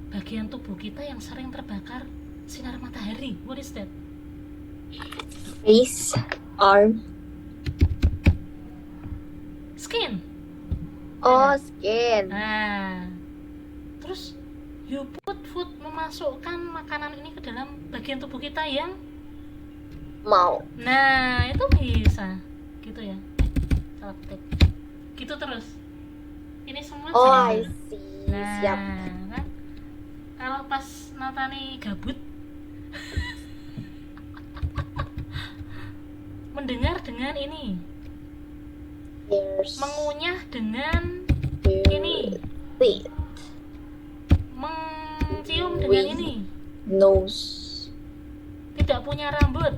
Bagian tubuh kita yang sering terbakar sinar matahari. What is that? Face, arm. Skin. Oh, skin. Nah, terus you put food, memasukkan makanan ini ke dalam bagian tubuh kita yang Mau. nah itu bisa gitu ya. Salah ketik. Gitu terus. Ini semua Oh, jumble. I see. Nah, Siap. kan kalau pas Natani gabut mendengar dengan ini, Ears. mengunyah dengan ini, Teeth. mencium dengan Wih. ini, Nose. tidak punya rambut.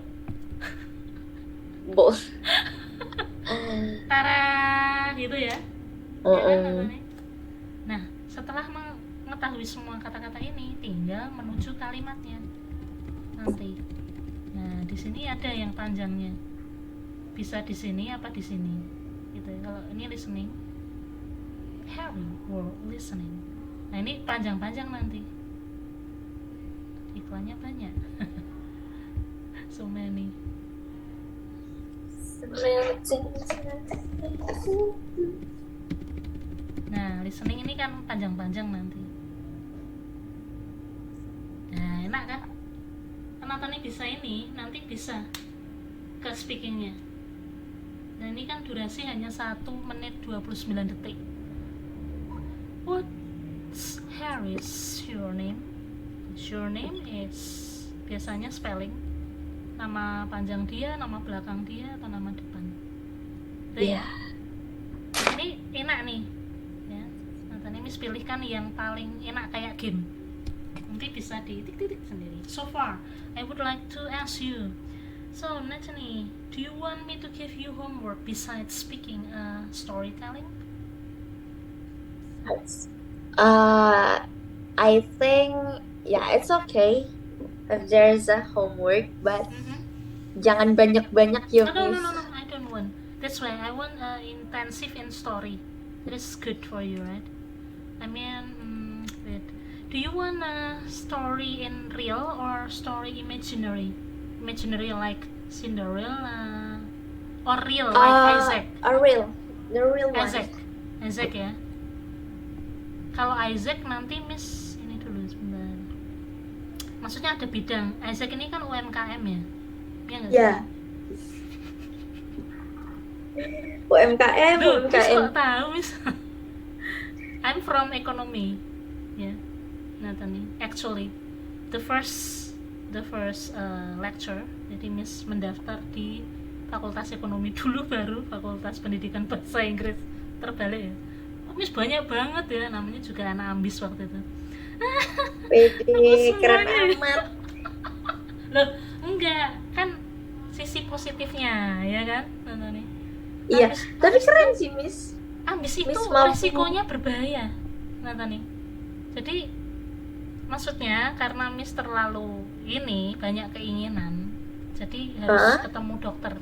Both. Tara gitu ya. Ya kan, Natani? Nah, setelah mengetahui semua kata-kata ini, tinggal menuju kalimatnya nanti. Nah, di sini ada yang panjangnya. Bisa di sini apa di sini? Gitu ya. Kalau ini listening, Harry were listening. Nah, ini panjang-panjang nanti. Iklannya banyak. So many. Nah, listening ini kan panjang-panjang nanti. Nah, enak kan? Natani bisa ini, nanti bisa ke speakingnya. Dan ini kan durasi hanya 1 menit 29 detik. What's Harry's surname? Surname is biasanya spelling, nama panjang dia, nama belakang dia, atau nama depan. Iya. Ini enak nih ya. Natani Miss pilihkan yang paling enak kayak game. Nanti bisa di titik-titik sendiri. So far, I would like to ask you. So, Natani, do you want me to give you homework besides speaking, storytelling? I think it's okay if there's a homework, but jangan banyak-banyak ya, No, Miss. I don't want. That's why I want intensive in story. That is good for you, right? I mean, wait. Do you want a story in real or story imaginary? Imaginary like Cinderella, or real like Isaac? The real one. Isaac ya. Kalau Isaac nanti Miss ini dulu sebentar. Maksudnya ada bidang. Isaac ini kan UMKM ya? Iya nggak sih? Ya. UMKM, Duh, Miss UMKM. kok tahu Miss? I'm from economy. Ya, Nathan nih. Actually. the first lecture, jadi Miss mendaftar di Fakultas Ekonomi dulu, baru Fakultas Pendidikan Bahasa Inggris. Terbalik ya. Miss banyak banget ya, namanya juga anak ambis waktu itu. Pede, keren semuanya. amat. Loh, enggak, kan sisi positifnya ya kan, nih. Iya, tapi keren sih Miss. Ambis itu Miss mampu. resikonya berbahaya, nih. Jadi maksudnya karena Miss terlalu ini banyak keinginan, jadi harus ketemu dokter.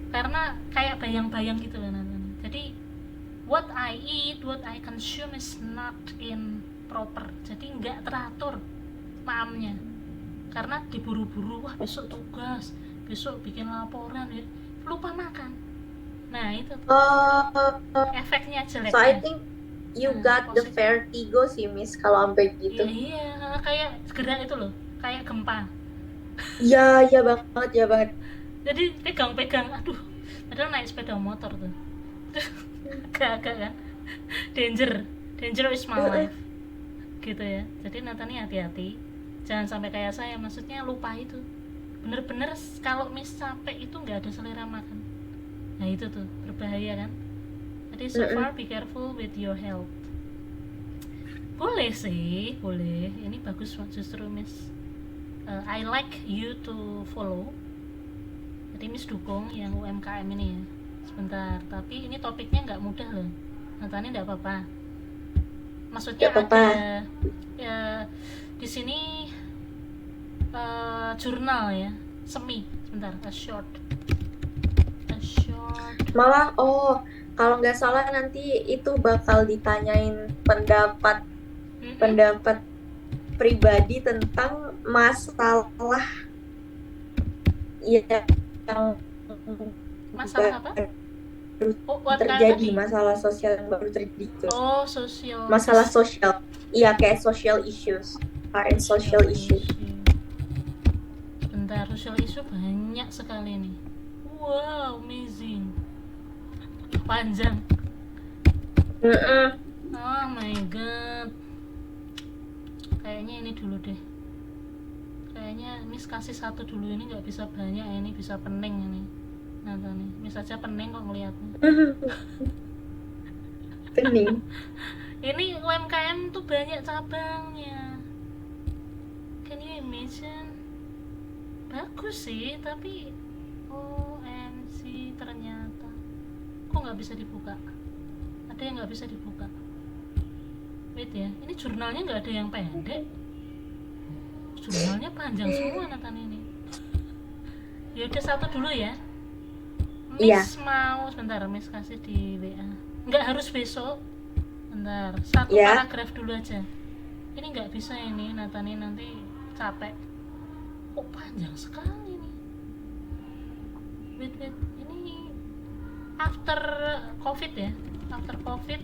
Karena kayak bayang-bayang gitu kan, jadi what I eat, what I consume is not in proper, jadi nggak teratur maamnya. Karena diburu-buru, wah besok tugas, besok bikin laporan ya, lupa makan. Nah itu tuh efeknya jeleknya. So I think you got the vertigo sih Miss kalau sampai gitu. Iya, kayak gerak itu loh, kayak gempa. Iya banget. Jadi pegang-pegang, aduh, padahal naik sepeda motor tuh. Agak-agak kan, danger is my life, gitu ya. Jadi Natani hati-hati, jangan sampai kayak saya, maksudnya lupa itu. Bener-bener kalau Miss capek itu nggak ada selera makan. Nah itu tuh berbahaya kan. Jadi so far be careful with your health. Boleh sih, boleh. Ini bagus justru Miss. I like you to follow. Jadi Miss dukung yang UMKM ini ya. Sebentar, tapi ini topiknya nggak mudah loh. Natani nggak apa-apa. Maksudnya ada ya, di sini jurnal ya, semi. Sebentar, a short. Malah kalau nggak salah nanti itu bakal ditanyain pendapat pribadi tentang masalah yang masalah apa? Terjadi masalah sosial yang baru terjadi itu. Sosial. Masalah sosial. Iya, kayak social issues. Current social issues. Bentar, social issue banyak sekali nih. Wow, amazing. Panjang. Oh my god. Kayaknya ini dulu deh. Kayaknya Miss kasih satu dulu, ini nggak bisa banyak, ini bisa pening ini. Nah nih, Miss aja pening kok ngeliatnya. Pening. Ini UMKM tuh banyak cabangnya. Can you imagine? Bagus sih, tapi OMC ternyata kok nggak bisa dibuka. Ada yang nggak bisa dibuka. Wait ya, ini jurnalnya nggak ada yang pendek. Jurnalnya panjang semua Nathan ini. Ya udah satu dulu ya. Miss mau sebentar, Miss kasih di WA. Nggak harus besok. Bentar, satu paragraf dulu aja. Ini nggak bisa ini Nathan, nanti capek. Kok panjang sekali nih. Wait, ini after COVID ya. After COVID,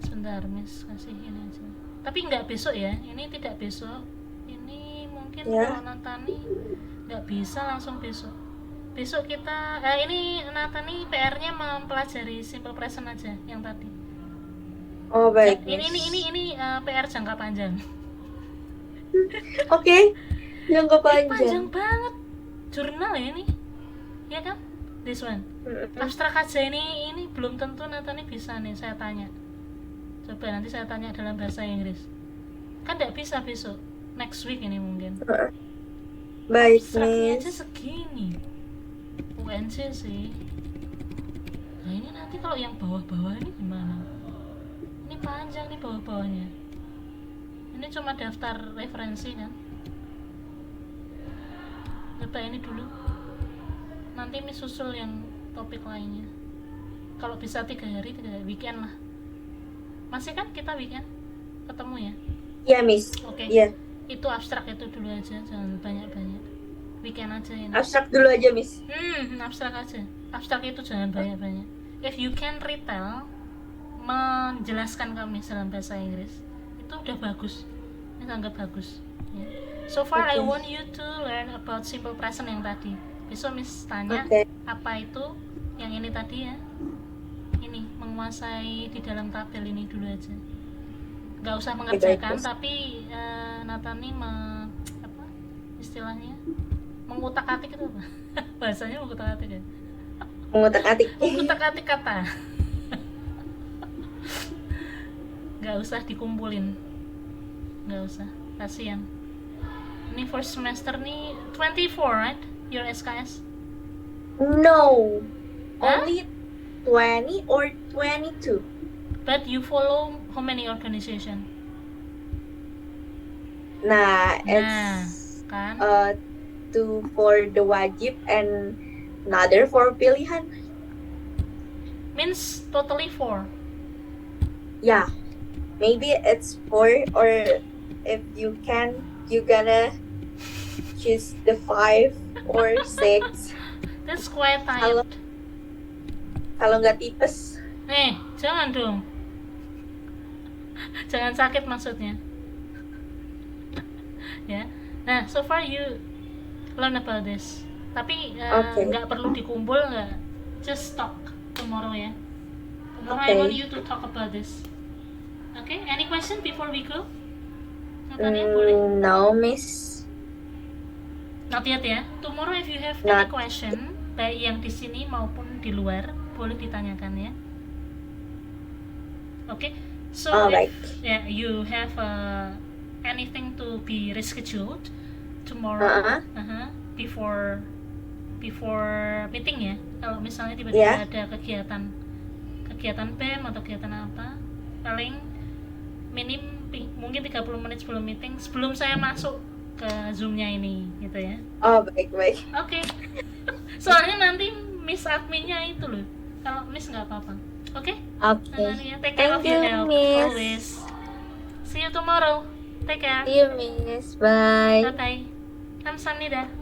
sebentar Miss kasih ini aja. Tapi nggak besok ya. Ini tidak besok. Ini mungkin kalau Natani nggak bisa langsung besok. Besok kita ini Natani PR-nya mempelajari simple present aja yang tadi. Oh baik. Ini PR jangka panjang. Oke. Jangka panjang. Panjang banget. Jurnal ya ini. Ya kan? This one. Abstrak aja ini belum tentu Natani bisa nih, saya tanya. Coba nanti saya tanya dalam bahasa Inggris. Kan nggak bisa besok. Next week ini mungkin. Baik, abstraknya Miss. aja segini. UNC sih. Nah ini nanti kalau yang bawah-bawah ini gimana? Ini panjang nih bawah-bawahnya. Ini cuma daftar referensi kan. Coba ini dulu. Nanti Miss susul yang topik lainnya. Kalau bisa 3 hari weekend lah. Masih kan kita weekend ketemu ya? Iya Miss. Oke. Iya. Itu abstrak itu dulu aja, jangan banyak-banyak. Weekend aja ini. Abstrak dulu aja Miss. Abstrak aja. Abstrak itu jangan banyak-banyak. If you can retell, menjelaskan kami dalam bahasa Inggris, itu udah bagus. Ini anggap bagus. Ya. So far I want you to learn about simple present yang tadi. Besok Miss tanya apa itu yang ini tadi ya. Ini menguasai di dalam tabel ini dulu aja. Nggak usah mengerjakan, tapi Natani apa istilahnya, mengutak-atik itu apa? Bahasanya mengutak-atik ya? Mengutak-atik. Mengutak-atik kata. Nggak usah dikumpulin, nggak usah, kasihan. Ini first semester nih 24 right? Your SKS? No, Huh? only 20 or 22. But you follow how many organization? Nah, Nah, it's kan? 2 for the wajib and another for pilihan. Means totally 4. Yeah, maybe it's 4, or if you can, you gonna choose the 5 or 6. That's quite Kalau tight. kalau nggak tipes. Jangan dong. Jangan sakit maksudnya. Ya. Nah, so far you learn about this. Tapi Okay. nggak perlu dikumpul, nggak. Just talk tomorrow ya. Tomorrow I Okay. want you to talk about this. Okay, any question before we go? Natania, boleh? No, Miss. Not yet ya. Tomorrow if you have any Not. question, baik yang di sini maupun di luar, boleh ditanyakan ya. Okay, so Alright. if you have anything to be rescheduled tomorrow, before meeting ya. Kalau misalnya tiba-tiba Yeah. ada kegiatan BEM atau kegiatan apa, paling minim mungkin 30 menit sebelum meeting, sebelum saya masuk ke Zoom-nya ini gitu ya. Oh, baik. Oke. Soalnya nanti Miss adminnya itu loh. Kalau Miss nggak apa-apa. Oke? Okay. Natania, take care of Thank your you, health Miss. always. See you tomorrow. Take care. See you, Miss. Bye. Bye bye. 감사합니다.